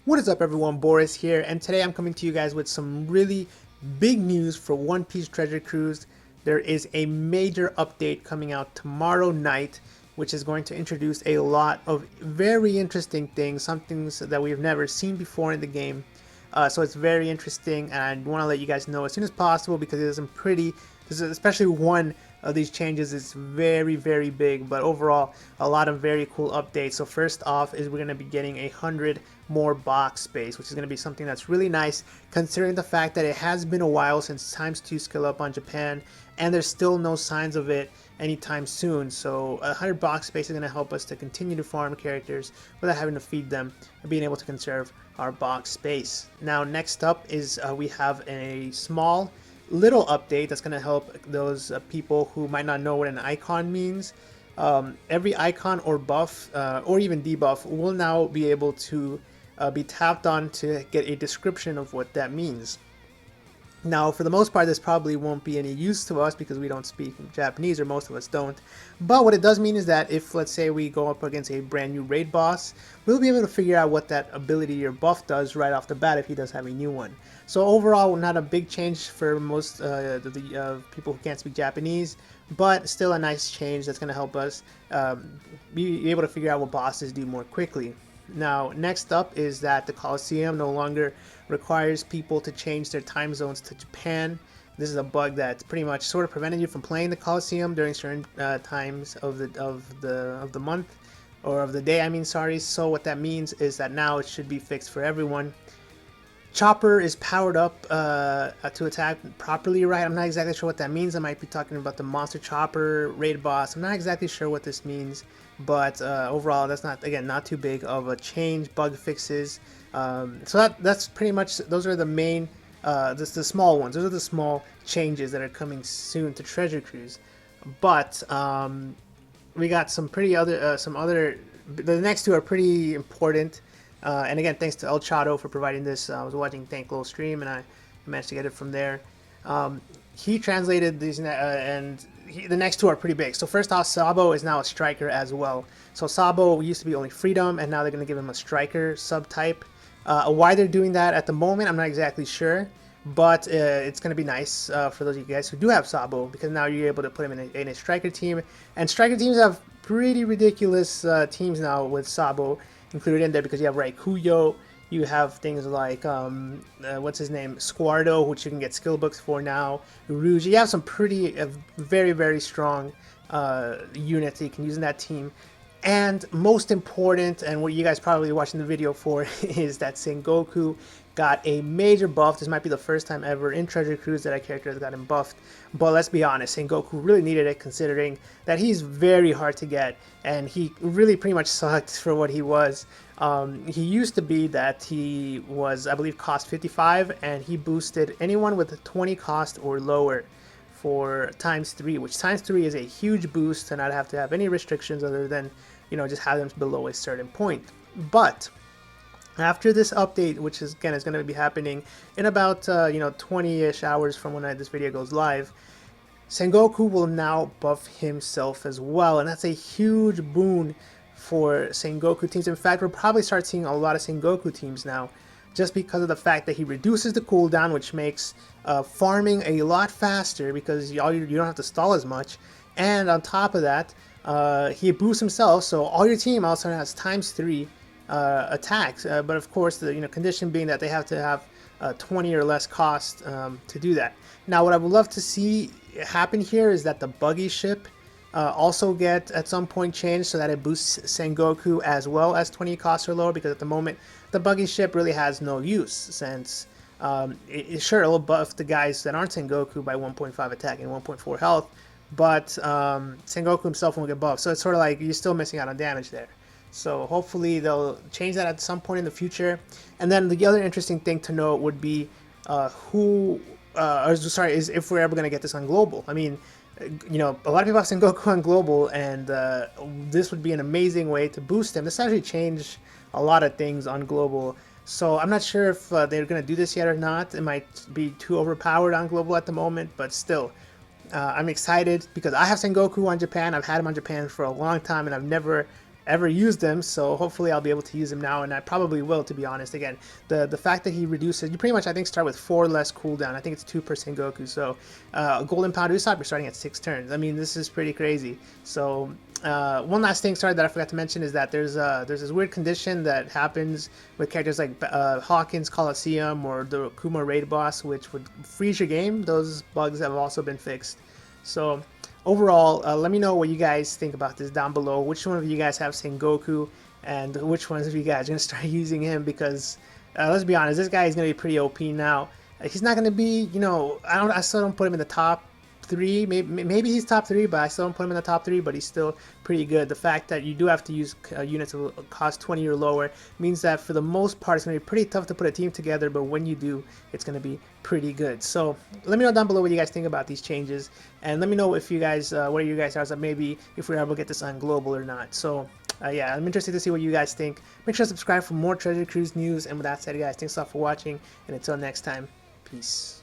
What is up everyone, Boris here, and today I'm coming to you guys with some really big news for One Piece Treasure Cruise. There is a major update coming out tomorrow night, which is going to introduce a lot of very interesting things, some things that we've never seen before in the game. So it's very interesting, and I want to let you guys know as soon as possible because it is especially one of these changes is very big, but overall a lot of very cool updates. So first off is we're going to be getting 100 more box space, which is going to be something that's really nice considering the fact that it has been a while since times 2 skill up on Japan and there's still no signs of it anytime soon. So 100 box space is going to help us to continue to farm characters without having to feed them and being able to conserve our box space. Now next up is we have a small little update that's going to help those people who might not know what an icon means. Every icon or buff or even debuff will now be able to be tapped on to get a description of what that means. Now, for the most part, this probably won't be any use to us because we don't speak Japanese, or most of us don't. But what it does mean is that if, let's say, we go up against a brand new raid boss, we'll be able to figure out what that ability or buff does right off the bat if he does have a new one. So overall, not a big change for most people who can't speak Japanese, but still a nice change that's going to help us be able to figure out what bosses do more quickly. Now, next up is that the Colosseum no longer requires people to change their time zones to Japan. This is a bug that's pretty much sort of prevented you from playing the Colosseum during certain times of the month, or of the day, I mean, sorry. So what that means is that now it should be fixed for everyone. Chopper is powered up to attack properly, right? I'm not exactly sure what that means. I might be talking about the Monster Chopper raid boss. I'm not exactly sure what this means, but overall, that's not too big of a change. Bug fixes. So that's pretty much, those are the main, the small ones. Those are the small changes that are coming soon to Treasure Cruise. But we got some the next two are pretty important. And again, thanks to El Chato for providing this. I was watching Thankful's stream and I managed to get it from there. He translated these, the next two are pretty big. So first off, Sabo is now a striker as well. So Sabo used to be only freedom, and now they're going to give him a striker subtype. Why they're doing that at the moment, I'm not exactly sure. But it's going to be nice for those of you guys who do have Sabo, because now you're able to put him in a striker team. And striker teams have pretty ridiculous teams now with Sabo included in there, because you have Raikuyo, you have things like what's his name, Squardo, which you can get skill books for now, Rouge. You have some pretty very strong units that you can use in that team. And most important, and what you guys probably watching the video for, is that Sengoku got a major buff. This might be the first time ever in Treasure Cruise that a character has gotten buffed. But let's be honest, Sengoku really needed it, considering that he's very hard to get, and he really pretty much sucked for what he was. He used to be that he was, I believe, cost 55, and he boosted anyone with a 20 cost or lower for ×3, which ×3 is a huge boost to not have to have any restrictions other than, you know, just have them below a certain point. But after this update, which is again is going to be happening in about 20-ish hours from when this video goes live, Sengoku will now buff himself as well, and that's a huge boon for Sengoku teams. In fact, we'll probably start seeing a lot of Sengoku teams now, just because of the fact that he reduces the cooldown, which makes farming a lot faster because you don't have to stall as much. And on top of that, he boosts himself, so all your team also has ×3 attacks. But of course, the condition being that they have to have 20 or less cost to do that. Now, what I would love to see happen here is that the buggy ship also get at some point changed so that it boosts Sengoku as well as 20 costs or lower, because at the moment the buggy ship really has no use, since sure, it'll buff the guys that aren't Sengoku by 1.5 attack and 1.4 health, but Sengoku himself won't get buffed, so it's sort of like you're still missing out on damage there. So hopefully they'll change that at some point in the future. And then the other interesting thing to note would be is if we're ever going to get this on global. I mean, a lot of people have Sengoku on global, and this would be an amazing way to boost him. This actually changed a lot of things on global, so I'm not sure if they're going to do this yet or not. It might be too overpowered on global at the moment, but still, I'm excited because I have Sengoku on Japan. I've had him on Japan for a long time, and I've never ever used them, so hopefully I'll be able to use them now, and I probably will, to be honest. Again, the fact that he reduces, you pretty much, I think, start with 4 less cooldown. I think it's 2 per Sengoku, so Golden Pound Usopp, you're starting at 6 turns. I mean, this is pretty crazy. So one last thing, sorry, that I forgot to mention is that there's this weird condition that happens with characters like Hawkins Coliseum or the Kuma Raid Boss, which would freeze your game. Those bugs have also been fixed. So overall, let me know what you guys think about this down below. Which one of you guys have Sengoku, and which ones of you guys are going to start using him? Because let's be honest, this guy is going to be pretty OP now. He's not going to be, you know, I still don't put him in the top 3. Maybe he's top 3, but I still don't put him in the top 3. But he's still pretty good. The fact that you do have to use units that cost 20 or lower means that for the most part, it's going to be pretty tough to put a team together. But when you do, it's going to be pretty good. So let me know down below what you guys think about these changes, and let me know if you guys, what are your guys' thoughts on maybe if we're able to get this on global or not. So yeah, I'm interested to see what you guys think. Make sure to subscribe for more Treasure Cruise news. And with that said, guys, thanks a lot for watching, and until next time, peace.